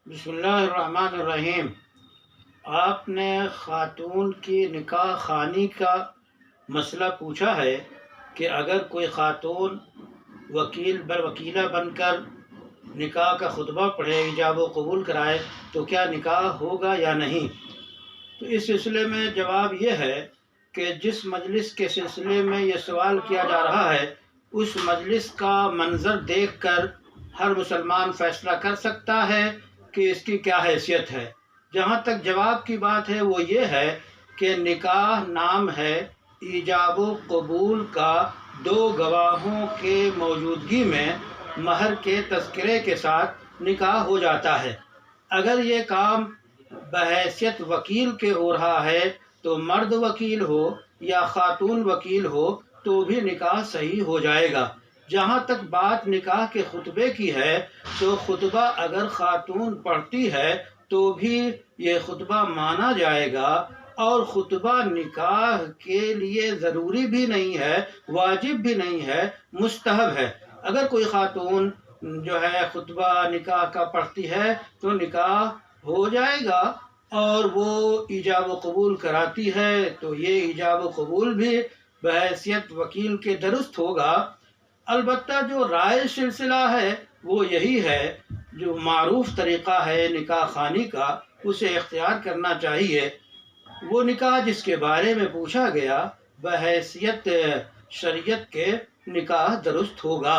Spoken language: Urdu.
بسم اللہ الرحمن الرحیم۔ آپ نے خاتون کی نکاح خوانی کا مسئلہ پوچھا ہے کہ اگر کوئی خاتون وکیلہ بن کر نکاح کا خطبہ پڑھے، ایجاب و قبول کرائے تو کیا نکاح ہوگا یا نہیں؟ تو اس سلسلے میں جواب یہ ہے کہ جس مجلس کے سلسلے میں یہ سوال کیا جا رہا ہے اس مجلس کا منظر دیکھ کر ہر مسلمان فیصلہ کر سکتا ہے کہ اس کی کیا حیثیت ہے۔ جہاں تک جواب کی بات ہے وہ یہ ہے کہ نکاح نام ہے ایجاب و قبول کا دو گواہوں کے موجودگی میں مہر کے تذکرے کے ساتھ نکاح ہو جاتا ہے۔ اگر یہ کام بحیثیت وکیل کے ہو رہا ہے تو مرد وکیل ہو یا خاتون وکیل ہو تو بھی نکاح صحیح ہو جائے گا۔ جہاں تک بات نکاح کے خطبے کی ہے تو خطبہ اگر خاتون پڑھتی ہے تو بھی یہ خطبہ مانا جائے گا، اور خطبہ نکاح کے لیے ضروری بھی نہیں ہے، واجب بھی نہیں ہے، مستحب ہے۔ اگر کوئی خاتون جو ہے خطبہ نکاح کا پڑھتی ہے تو نکاح ہو جائے گا، اور وہ ایجاب و قبول کراتی ہے تو یہ ایجاب و قبول بھی بحیثیت وکیل کے درست ہوگا۔ البتہ جو رائج سلسلہ ہے وہ یہی ہے، جو معروف طریقہ ہے نکاح خوانی کا اسے اختیار کرنا چاہیے۔ وہ نکاح جس کے بارے میں پوچھا گیا بحیثیت شریعت کے نکاح درست ہوگا۔